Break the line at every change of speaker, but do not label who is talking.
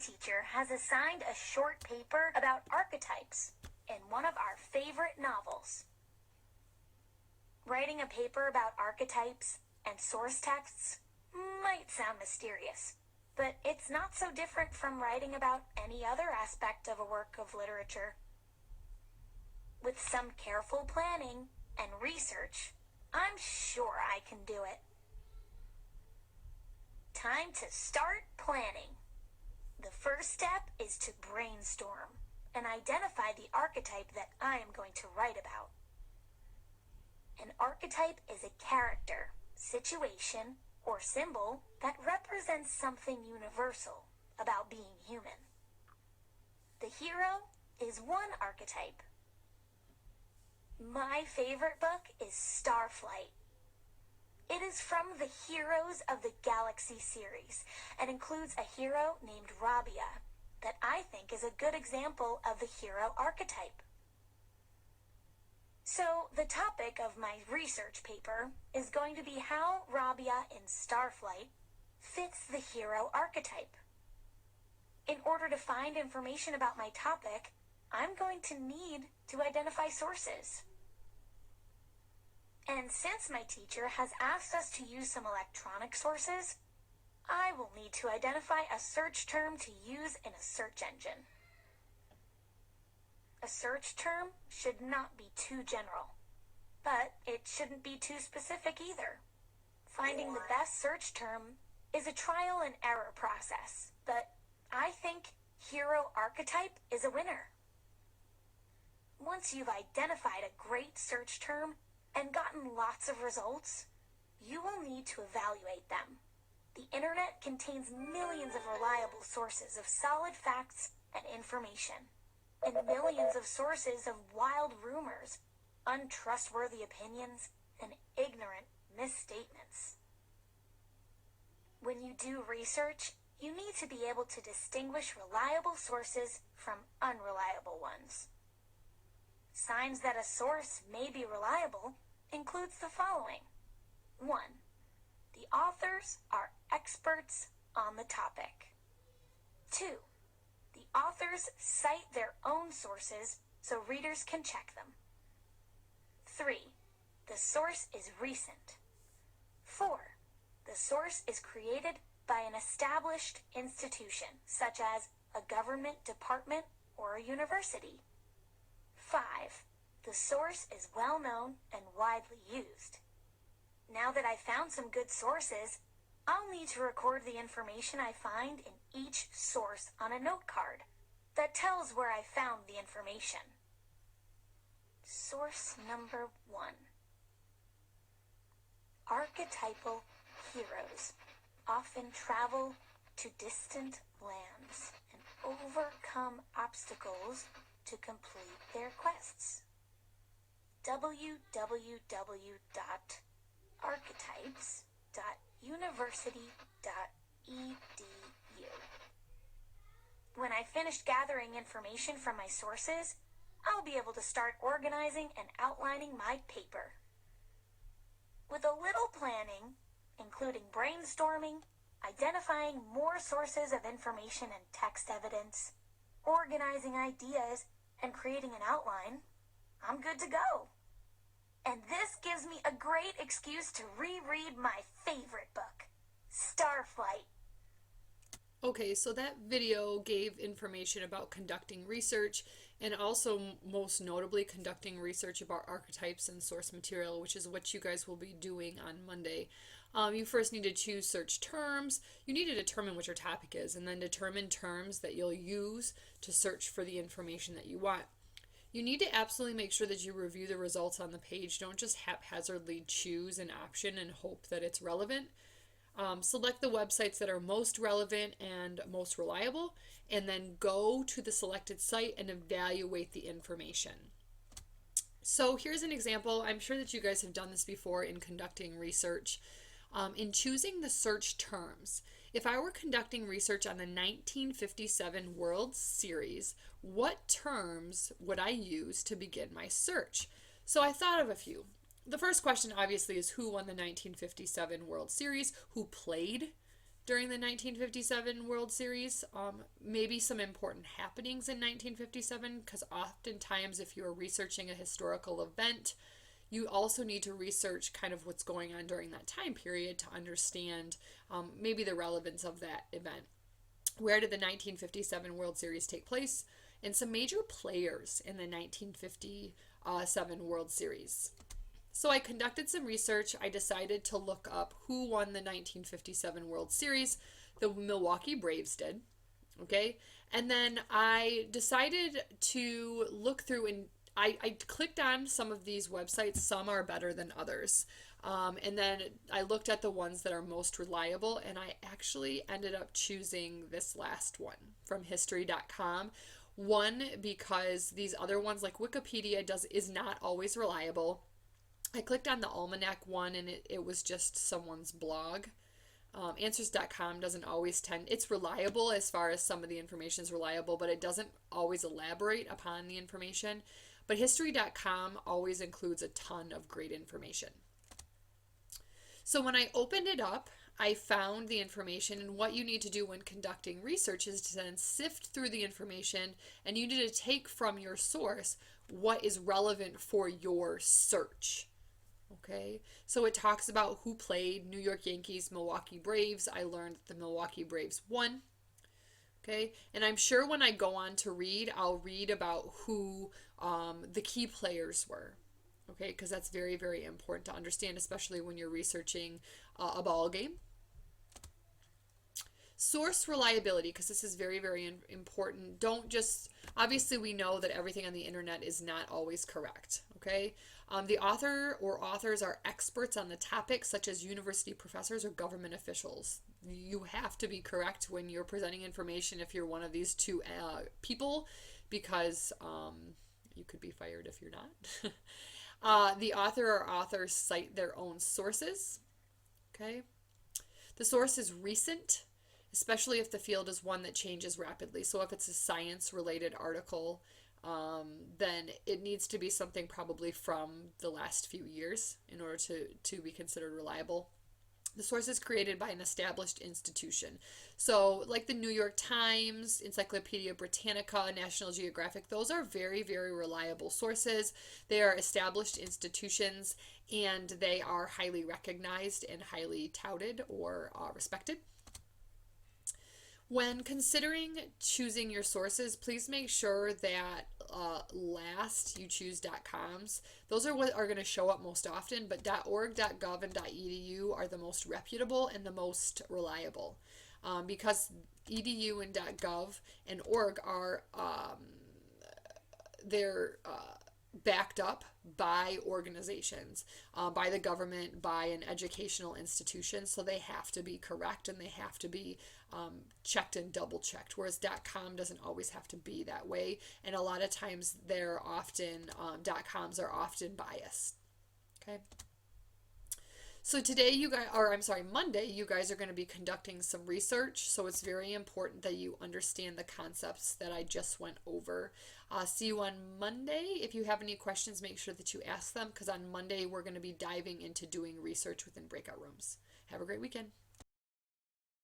teacher has assigned a short paper about archetypes in one of our favorite novels. Writing a paper about archetypes and source texts might sound mysterious, but it's not so different from writing about any other aspect of a work of literature. With some careful planning and research, I'm sure I can do it. Time to start planning. The first step is to brainstorm and identify the archetype that I am going to write about. An archetype is a character, situation, or symbol that represents something universal about being human. The hero is one archetype. My favorite book is Starflight. It is from the Heroes of the Galaxy series and includes a hero named Rabia that I think is a good example of the hero archetype. So, the topic of my research paper is going to be how Rabia in Starflight fits the hero archetype. In order to find information about my topic, I'm going to need to identify sources. And since my teacher has asked us to use some electronic sources, I will need to identify a search term to use in a search engine. A search term should not be too general, but it shouldn't be too specific either. Finding the best search term is a trial and error process, but I think hero archetype is a winner. Once you've identified a great search term and gotten lots of results, you will need to evaluate them. The internet contains millions of reliable sources of solid facts and information, and millions of sources of wild rumors, untrustworthy opinions, and ignorant misstatements. When you do research, you need to be able to distinguish reliable sources from unreliable ones. Signs that a source may be reliable includes the following. 1. The authors are experts on the topic. 2. The authors cite their own sources so readers can check them. 3. The source is recent. 4. The source is created by an established institution, such as a government department or a university. 5. The source is well known and widely used. Now that I've found some good sources, I'll need to record the information I find in each source on a note card that tells where I found the information. Source number 1. Archetypal heroes often travel to distant lands and overcome obstacles to complete their quests. www.archetypes.university.edu. When I finished gathering information from my sources, I'll be able to start organizing and outlining my paper. With a little planning, including brainstorming, identifying more sources of information and text evidence, organizing ideas, and creating an outline, I'm good to go. And this gives me a great excuse to reread my favorite book, Starflight.
Okay, so that video gave information about conducting research and also most notably conducting research about archetypes and source material, which is what you guys will be doing on Monday. You first need to choose search terms. You need to determine what your topic is and then determine terms that you'll use to search for the information that you want. You need to absolutely make sure that you review the results on the page. Don't just haphazardly choose an option and hope that it's relevant. Select the websites that are most relevant and most reliable, and then go to the selected site and evaluate the information. So here's an example. I'm sure that you guys have done this before in conducting research. In choosing the search terms, if I were conducting research on the 1957 World Series, what terms would I use to begin my search? So I thought of a few. The first question obviously is who won the 1957 World Series, who played during the 1957 World Series, maybe some important happenings in 1957, because oftentimes if you're researching a historical event, you also need to research kind of what's going on during that time period to understand maybe the relevance of that event. Where did the 1957 World Series take place? And some major players in the 1957 World Series. So I conducted some research. I decided to look up who won the 1957 World Series. The Milwaukee Braves did. Okay. And then I decided to look through, and I clicked on some of these websites. Some are better than others. And then I looked at the ones that are most reliable, and I actually ended up choosing this last one from history.com. One, because these other ones like Wikipedia is not always reliable. I clicked on the Almanac one, and it was just someone's blog. Answers.com doesn't always it's reliable as far as some of the information is reliable, but it doesn't always elaborate upon the information. But history.com always includes a ton of great information. So when I opened it up, I found the information, and what you need to do when conducting research is to then sift through the information, and you need to take from your source what is relevant for your search. Okay, so it talks about who played: New York Yankees, Milwaukee Braves. I learned that the Milwaukee Braves won. Okay, and I'm sure when I go on to read, I'll read about who the key players were. Okay, because that's very, very important to understand, especially when you're researching a ball game. Source reliability, because this is very, very important. Don't just, obviously we know that everything on the internet is not always correct, okay? The author or authors are experts on the topic, such as university professors or government officials. You have to be correct when you're presenting information if you're one of these two people, because you could be fired if you're not. The author or authors cite their own sources, okay? The source is recent, especially if the field is one that changes rapidly. So if it's a science-related article, then it needs to be something probably from the last few years in order to be considered reliable. The source is created by an established institution. So like the New York Times, Encyclopedia Britannica, National Geographic, those are very, very reliable sources. They are established institutions, and they are highly recognized and highly touted or respected. When considering choosing your sources, please make sure that last you choose .coms. Those are what are going to show up most often, but .org, .gov, and .edu are the most reputable and the most reliable, because edu and .gov and .org are they're backed up by organizations, by the government, by an educational institution, so they have to be correct and they have to be checked and double checked, whereas .com doesn't always have to be that way, and a lot of times they're often .coms are often biased. Okay. So today Monday, you guys are going to be conducting some research, so it's very important that you understand the concepts that I just went over. See you on Monday. If you have any questions, make sure that you ask them, because on Monday we're going to be diving into doing research within breakout rooms. Have a great weekend.